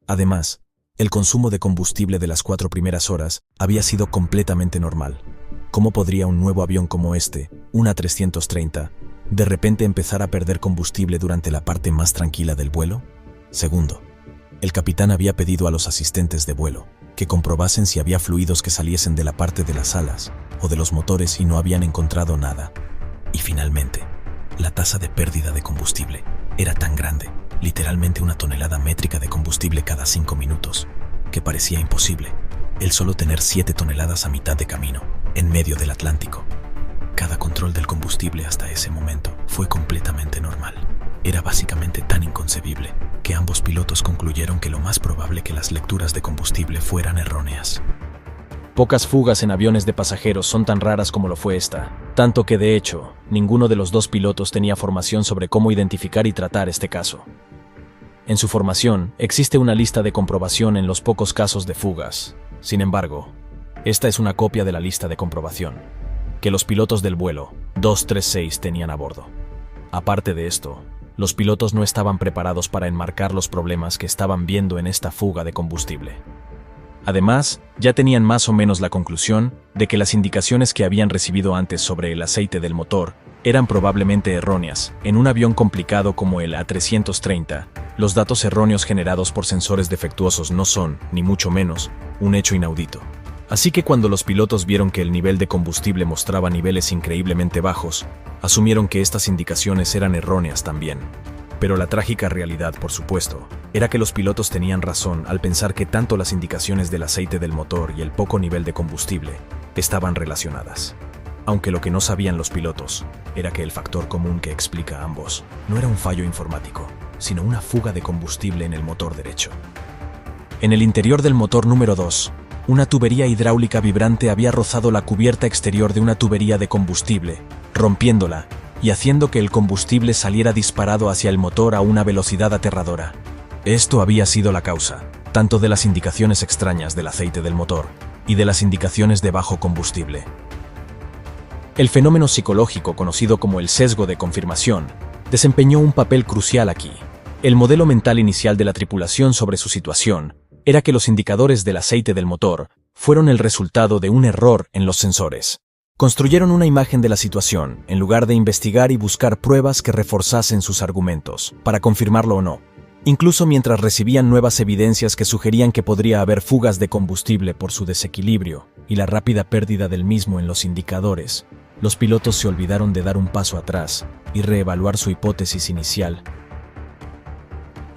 Además, el consumo de combustible de las 4 primeras horas había sido completamente normal. ¿Cómo podría un nuevo avión como este, una 330, de repente empezar a perder combustible durante la parte más tranquila del vuelo? Segundo, el capitán había pedido a los asistentes de vuelo que comprobasen si había fluidos que saliesen de la parte de las alas o de los motores y no habían encontrado nada. Y finalmente, la tasa de pérdida de combustible era tan grande, literalmente 1 tonelada métrica de combustible cada 5 minutos, que parecía imposible el solo tener 7 toneladas a mitad de camino, en medio del Atlántico. Cada control del combustible hasta ese momento fue completamente normal. Era básicamente tan inconcebible que ambos pilotos concluyeron que lo más probable que las lecturas de combustible fueran erróneas. Pocas fugas en aviones de pasajeros son tan raras como lo fue esta, tanto que de hecho, ninguno de los dos pilotos tenía formación sobre cómo identificar y tratar este caso. En su formación, existe una lista de comprobación en los pocos casos de fugas. Sin embargo, esta es una copia de la lista de comprobación que los pilotos del vuelo 236 tenían a bordo. Aparte de esto, los pilotos no estaban preparados para enmarcar los problemas que estaban viendo en esta fuga de combustible. Además, ya tenían más o menos la conclusión de que las indicaciones que habían recibido antes sobre el aceite del motor eran probablemente erróneas. En un avión complicado como el A330, los datos erróneos generados por sensores defectuosos no son, ni mucho menos, un hecho inaudito. Así que cuando los pilotos vieron que el nivel de combustible mostraba niveles increíblemente bajos, asumieron que estas indicaciones eran erróneas también. Pero la trágica realidad, por supuesto, era que los pilotos tenían razón al pensar que tanto las indicaciones del aceite del motor y el poco nivel de combustible estaban relacionadas. Aunque lo que no sabían los pilotos era que el factor común que explica a ambos no era un fallo informático, sino una fuga de combustible en el motor derecho. En el interior del motor número 2, una tubería hidráulica vibrante había rozado la cubierta exterior de una tubería de combustible, rompiéndola y haciendo que el combustible saliera disparado hacia el motor a una velocidad aterradora. Esto había sido la causa, tanto de las indicaciones extrañas del aceite del motor y de las indicaciones de bajo combustible. El fenómeno psicológico conocido como el sesgo de confirmación desempeñó un papel crucial aquí. El modelo mental inicial de la tripulación sobre su situación era que los indicadores del aceite del motor fueron el resultado de un error en los sensores. Construyeron una imagen de la situación, en lugar de investigar y buscar pruebas que reforzasen sus argumentos, para confirmarlo o no. Incluso mientras recibían nuevas evidencias que sugerían que podría haber fugas de combustible por su desequilibrio y la rápida pérdida del mismo en los indicadores, los pilotos se olvidaron de dar un paso atrás y reevaluar su hipótesis inicial.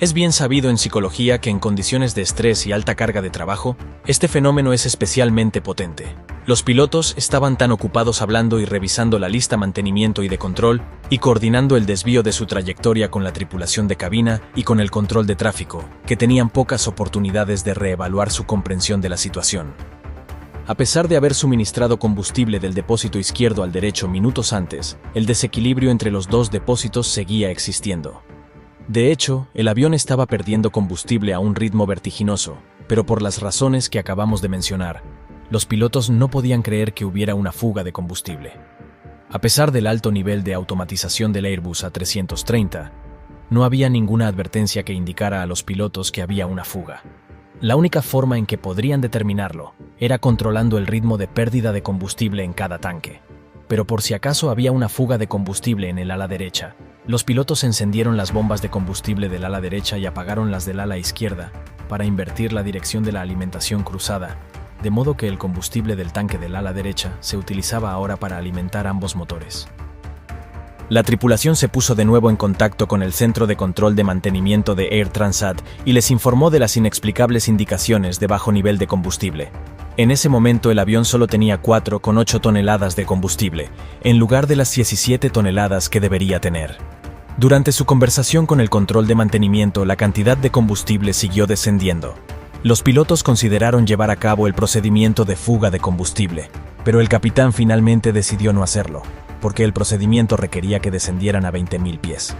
Es bien sabido en psicología que en condiciones de estrés y alta carga de trabajo, este fenómeno es especialmente potente. Los pilotos estaban tan ocupados hablando y revisando la lista mantenimiento y de control, y coordinando el desvío de su trayectoria con la tripulación de cabina y con el control de tráfico, que tenían pocas oportunidades de reevaluar su comprensión de la situación. A pesar de haber suministrado combustible del depósito izquierdo al derecho minutos antes, el desequilibrio entre los dos depósitos seguía existiendo. De hecho, el avión estaba perdiendo combustible a un ritmo vertiginoso, pero por las razones que acabamos de mencionar, los pilotos no podían creer que hubiera una fuga de combustible. A pesar del alto nivel de automatización del Airbus A330, no había ninguna advertencia que indicara a los pilotos que había una fuga. La única forma en que podrían determinarlo era controlando el ritmo de pérdida de combustible en cada tanque. Pero por si acaso había una fuga de combustible en el ala derecha, los pilotos encendieron las bombas de combustible del ala derecha y apagaron las del ala izquierda para invertir la dirección de la alimentación cruzada, de modo que el combustible del tanque del ala derecha se utilizaba ahora para alimentar ambos motores. La tripulación se puso de nuevo en contacto con el Centro de Control de Mantenimiento de Air Transat y les informó de las inexplicables indicaciones de bajo nivel de combustible. En ese momento el avión solo tenía 4,8 toneladas de combustible, en lugar de las 17 toneladas que debería tener. Durante su conversación con el control de mantenimiento, la cantidad de combustible siguió descendiendo. Los pilotos consideraron llevar a cabo el procedimiento de fuga de combustible, pero el capitán finalmente decidió no hacerlo, porque el procedimiento requería que descendieran a 20.000 pies.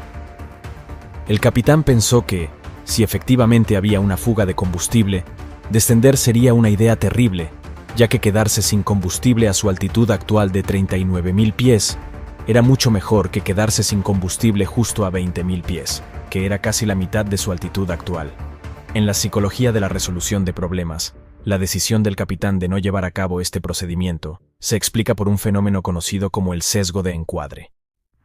El capitán pensó que, si efectivamente había una fuga de combustible, descender sería una idea terrible, ya que quedarse sin combustible a su altitud actual de 39.000 pies era mucho mejor que quedarse sin combustible justo a 20.000 pies, que era casi la mitad de su altitud actual. En la psicología de la resolución de problemas, la decisión del capitán de no llevar a cabo este procedimiento se explica por un fenómeno conocido como el sesgo de encuadre.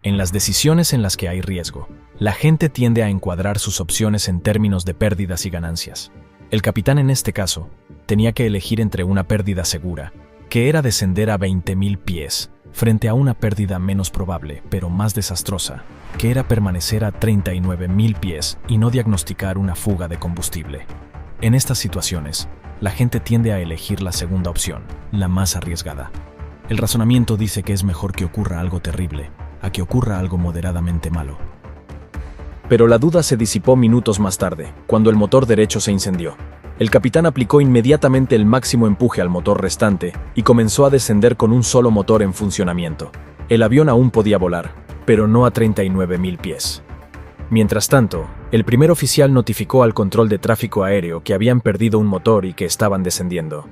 En las decisiones en las que hay riesgo, la gente tiende a encuadrar sus opciones en términos de pérdidas y ganancias. El capitán en este caso tenía que elegir entre una pérdida segura, que era descender a 20.000 pies, frente a una pérdida menos probable, pero más desastrosa, que era permanecer a 39.000 pies y no diagnosticar una fuga de combustible. En estas situaciones, la gente tiende a elegir la segunda opción, la más arriesgada. El razonamiento dice que es mejor que ocurra algo terrible, a que ocurra algo moderadamente malo. Pero la duda se disipó minutos más tarde, cuando el motor derecho se incendió. El capitán aplicó inmediatamente el máximo empuje al motor restante y comenzó a descender con un solo motor en funcionamiento. El avión aún podía volar, pero no a 39.000 pies. Mientras tanto, el primer oficial notificó al control de tráfico aéreo que habían perdido un motor y que estaban descendiendo.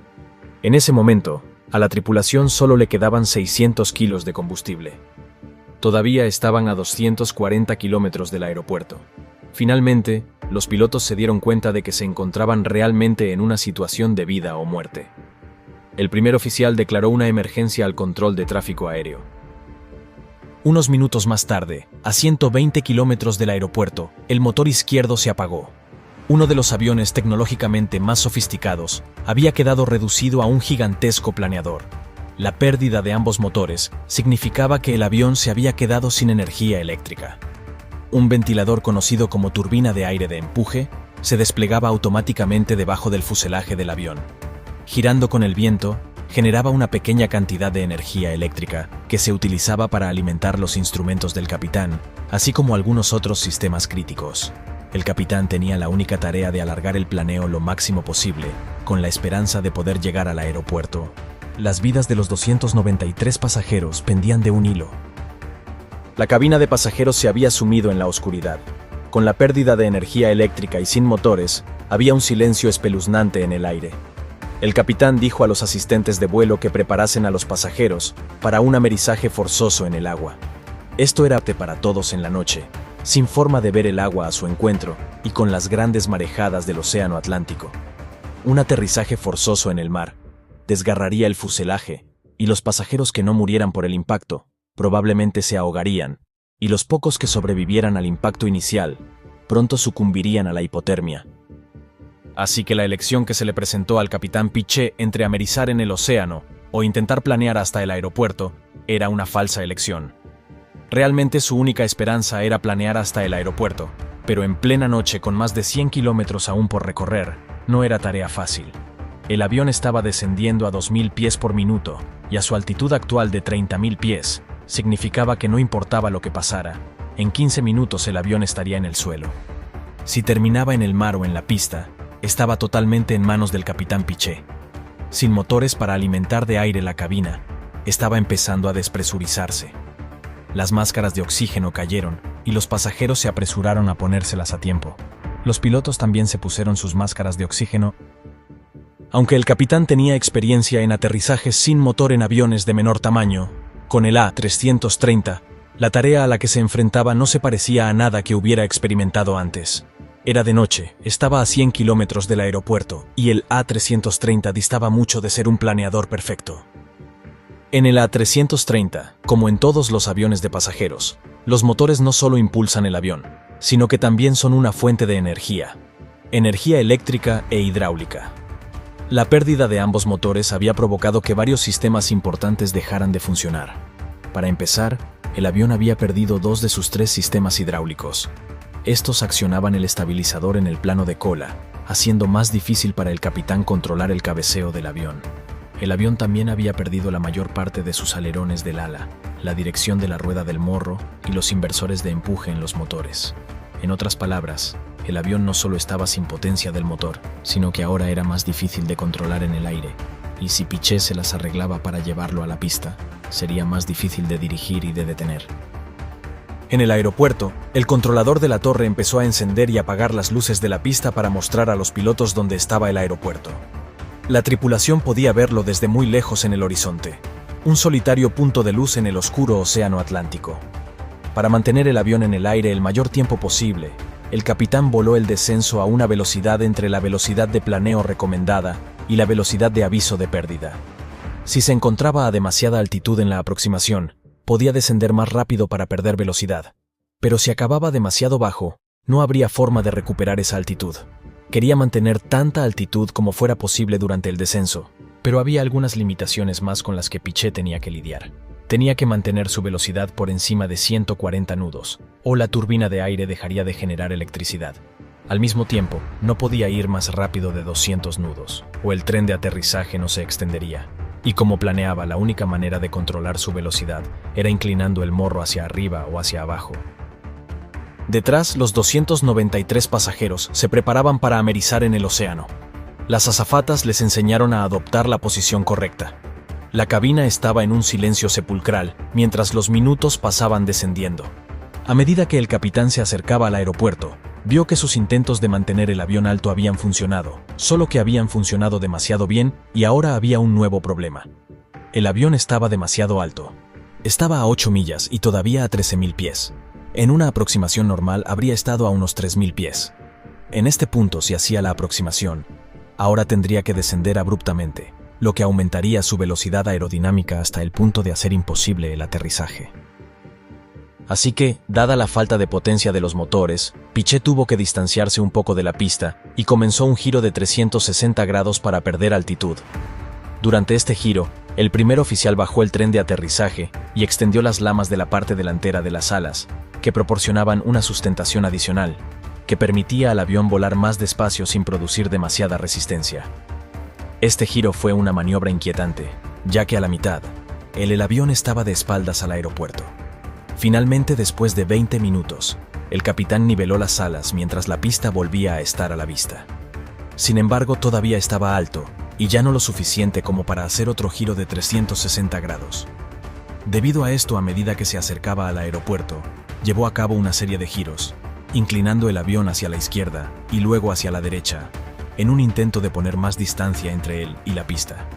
En ese momento, a la tripulación solo le quedaban 600 kilos de combustible. Todavía estaban a 240 kilómetros del aeropuerto. Finalmente, los pilotos se dieron cuenta de que se encontraban realmente en una situación de vida o muerte. El primer oficial declaró una emergencia al control de tráfico aéreo. Unos minutos más tarde, a 120 kilómetros del aeropuerto, el motor izquierdo se apagó. Uno de los aviones tecnológicamente más sofisticados había quedado reducido a un gigantesco planeador. La pérdida de ambos motores significaba que el avión se había quedado sin energía eléctrica. Un ventilador conocido como turbina de aire de empuje se desplegaba automáticamente debajo del fuselaje del avión. Girando con el viento, generaba una pequeña cantidad de energía eléctrica que se utilizaba para alimentar los instrumentos del capitán, así como algunos otros sistemas críticos. El capitán tenía la única tarea de alargar el planeo lo máximo posible, con la esperanza de poder llegar al aeropuerto. Las vidas de los 293 pasajeros pendían de un hilo. La cabina de pasajeros se había sumido en la oscuridad. Con la pérdida de energía eléctrica y sin motores, había un silencio espeluznante en el aire. El capitán dijo a los asistentes de vuelo que preparasen a los pasajeros para un amerizaje forzoso en el agua. Esto era apto para todos en la noche, sin forma de ver el agua a su encuentro y con las grandes marejadas del océano Atlántico. Un aterrizaje forzoso en el mar desgarraría el fuselaje y los pasajeros que no murieran por el impacto probablemente se ahogarían, y los pocos que sobrevivieran al impacto inicial pronto sucumbirían a la hipotermia. Así que la elección que se le presentó al capitán Piché entre amerizar en el océano o intentar planear hasta el aeropuerto era una falsa elección. Realmente su única esperanza era planear hasta el aeropuerto, pero en plena noche con más de 100 kilómetros aún por recorrer, no era tarea fácil. El avión estaba descendiendo a 2.000 pies por minuto y a su altitud actual de 30.000 pies, significaba que no importaba lo que pasara, en 15 minutos el avión estaría en el suelo. Si terminaba en el mar o en la pista, estaba totalmente en manos del capitán Piché. Sin motores para alimentar de aire la cabina, estaba empezando a despresurizarse. Las máscaras de oxígeno cayeron y los pasajeros se apresuraron a ponérselas a tiempo. Los pilotos también se pusieron sus máscaras de oxígeno. Aunque el capitán tenía experiencia en aterrizajes sin motor en aviones de menor tamaño, con el A330, la tarea a la que se enfrentaba no se parecía a nada que hubiera experimentado antes. Era de noche, estaba a 100 kilómetros del aeropuerto, y el A330 distaba mucho de ser un planeador perfecto. En el A330, como en todos los aviones de pasajeros, los motores no solo impulsan el avión, sino que también son una fuente de energía eléctrica e hidráulica. La pérdida de ambos motores había provocado que varios sistemas importantes dejaran de funcionar. Para empezar, el avión había perdido 2 de sus 3 sistemas hidráulicos. Estos accionaban el estabilizador en el plano de cola, haciendo más difícil para el capitán controlar el cabeceo del avión. El avión también había perdido la mayor parte de sus alerones del ala, la dirección de la rueda del morro y los inversores de empuje en los motores. En otras palabras, el avión no solo estaba sin potencia del motor, sino que ahora era más difícil de controlar en el aire, y si Piché se las arreglaba para llevarlo a la pista, sería más difícil de dirigir y de detener. En el aeropuerto, el controlador de la torre empezó a encender y apagar las luces de la pista para mostrar a los pilotos dónde estaba el aeropuerto. La tripulación podía verlo desde muy lejos en el horizonte, un solitario punto de luz en el oscuro océano Atlántico. Para mantener el avión en el aire el mayor tiempo posible, el capitán voló el descenso a una velocidad entre la velocidad de planeo recomendada y la velocidad de aviso de pérdida. Si se encontraba a demasiada altitud en la aproximación, podía descender más rápido para perder velocidad. Pero si acababa demasiado bajo, no habría forma de recuperar esa altitud. Quería mantener tanta altitud como fuera posible durante el descenso, pero había algunas limitaciones más con las que Piché tenía que lidiar. Tenía que mantener su velocidad por encima de 140 nudos, o la turbina de aire dejaría de generar electricidad. Al mismo tiempo, no podía ir más rápido de 200 nudos, o el tren de aterrizaje no se extendería. Y como planeaba, la única manera de controlar su velocidad era inclinando el morro hacia arriba o hacia abajo. Detrás, los 293 pasajeros se preparaban para amerizar en el océano. Las azafatas les enseñaron a adoptar la posición correcta. La cabina estaba en un silencio sepulcral mientras los minutos pasaban descendiendo. A medida que el capitán se acercaba al aeropuerto, vio que sus intentos de mantener el avión alto habían funcionado, solo que habían funcionado demasiado bien y ahora había un nuevo problema. El avión estaba demasiado alto. Estaba a 8 millas y todavía a 13.000 pies. En una aproximación normal habría estado a unos 3.000 pies. En este punto, si hacía la aproximación, ahora tendría que descender abruptamente, lo que aumentaría su velocidad aerodinámica hasta el punto de hacer imposible el aterrizaje. Así que, dada la falta de potencia de los motores, Piché tuvo que distanciarse un poco de la pista y comenzó un giro de 360 grados para perder altitud. Durante este giro, el primer oficial bajó el tren de aterrizaje y extendió las lamas de la parte delantera de las alas, que proporcionaban una sustentación adicional, que permitía al avión volar más despacio sin producir demasiada resistencia. Este giro fue una maniobra inquietante, ya que a la mitad, el avión estaba de espaldas al aeropuerto. Finalmente, después de 20 minutos, el capitán niveló las alas mientras la pista volvía a estar a la vista. Sin embargo, todavía estaba alto, y ya no lo suficiente como para hacer otro giro de 360 grados. Debido a esto, a medida que se acercaba al aeropuerto, llevó a cabo una serie de giros, inclinando el avión hacia la izquierda y luego hacia la derecha, en un intento de poner más distancia entre él y la pista.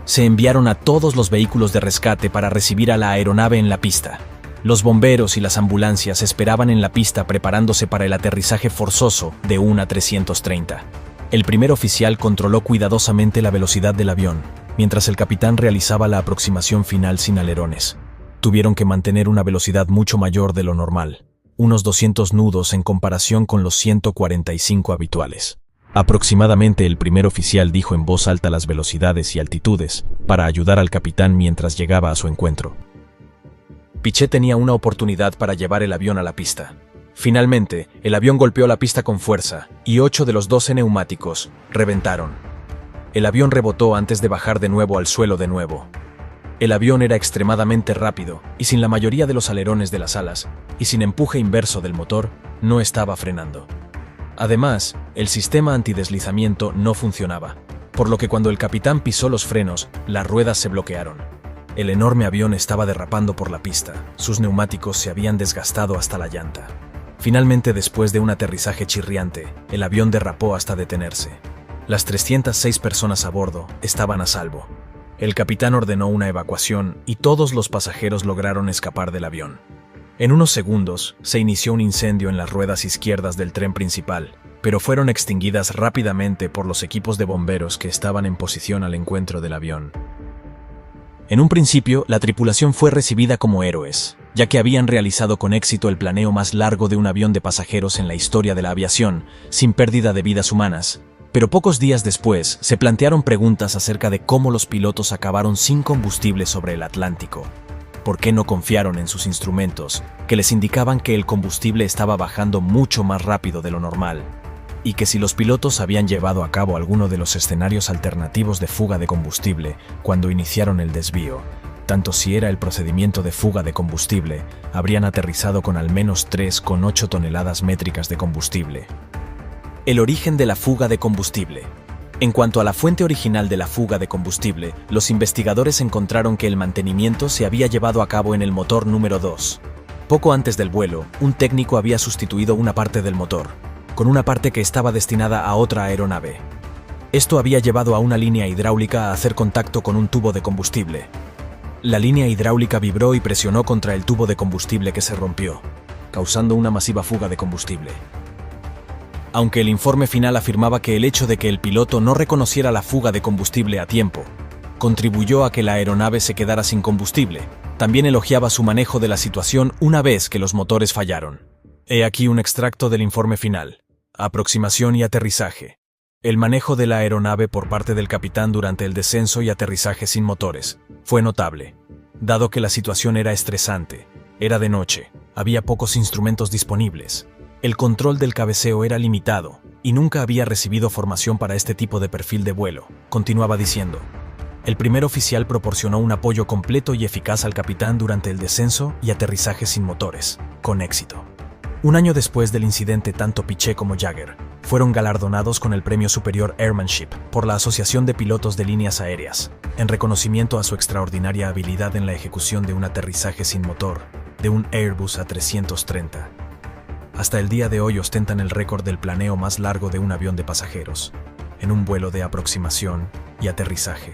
Se enviaron a todos los vehículos de rescate para recibir a la aeronave en la pista. Los bomberos y las ambulancias esperaban en la pista preparándose para el aterrizaje forzoso de una 330. El primer oficial controló cuidadosamente la velocidad del avión, mientras el capitán realizaba la aproximación final sin alerones. Tuvieron que mantener una velocidad mucho mayor de lo normal, unos 200 nudos en comparación con los 145 habituales. Aproximadamente el primer oficial dijo en voz alta las velocidades y altitudes para ayudar al capitán mientras llegaba a su encuentro. Piché tenía una oportunidad para llevar el avión a la pista. Finalmente, el avión golpeó la pista con fuerza y 8 de los 12 neumáticos reventaron. El avión rebotó antes de bajar de nuevo al suelo de nuevo. El avión era extremadamente rápido y sin la mayoría de los alerones de las alas y sin empuje inverso del motor, no estaba frenando. Además, el sistema antideslizamiento no funcionaba, por lo que cuando el capitán pisó los frenos, las ruedas se bloquearon. El enorme avión estaba derrapando por la pista, sus neumáticos se habían desgastado hasta la llanta. Finalmente, después de un aterrizaje chirriante, el avión derrapó hasta detenerse. Las 306 personas a bordo estaban a salvo. El capitán ordenó una evacuación y todos los pasajeros lograron escapar del avión. En unos segundos, se inició un incendio en las ruedas izquierdas del tren principal, pero fueron extinguidas rápidamente por los equipos de bomberos que estaban en posición al encuentro del avión. En un principio, la tripulación fue recibida como héroes, ya que habían realizado con éxito el planeo más largo de un avión de pasajeros en la historia de la aviación, sin pérdida de vidas humanas. Pero pocos días después, se plantearon preguntas acerca de cómo los pilotos acabaron sin combustible sobre el Atlántico. ¿Por qué no confiaron en sus instrumentos, que les indicaban que el combustible estaba bajando mucho más rápido de lo normal? Y que si los pilotos habían llevado a cabo alguno de los escenarios alternativos de fuga de combustible cuando iniciaron el desvío, tanto si era el procedimiento de fuga de combustible, habrían aterrizado con al menos 3,8 toneladas métricas de combustible. El origen de la fuga de combustible. En cuanto a la fuente original de la fuga de combustible, los investigadores encontraron que el mantenimiento se había llevado a cabo en el motor número 2. Poco antes del vuelo, un técnico había sustituido una parte del motor, con una parte que estaba destinada a otra aeronave. Esto había llevado a una línea hidráulica a hacer contacto con un tubo de combustible. La línea hidráulica vibró y presionó contra el tubo de combustible que se rompió, causando una masiva fuga de combustible. Aunque el informe final afirmaba que el hecho de que el piloto no reconociera la fuga de combustible a tiempo contribuyó a que la aeronave se quedara sin combustible, también elogiaba su manejo de la situación una vez que los motores fallaron. He aquí un extracto del informe final. Aproximación y aterrizaje. El manejo de la aeronave por parte del capitán durante el descenso y aterrizaje sin motores fue notable, dado que la situación era estresante, era de noche, había pocos instrumentos disponibles. El control del cabeceo era limitado y nunca había recibido formación para este tipo de perfil de vuelo, continuaba diciendo. El primer oficial proporcionó un apoyo completo y eficaz al capitán durante el descenso y aterrizaje sin motores, con éxito. Un año después del incidente, tanto Piché como Jagger fueron galardonados con el Premio Superior Airmanship por la Asociación de Pilotos de Líneas Aéreas, en reconocimiento a su extraordinaria habilidad en la ejecución de un aterrizaje sin motor de un Airbus A330. Hasta el día de hoy ostentan el récord del planeo más largo de un avión de pasajeros, en un vuelo de aproximación y aterrizaje.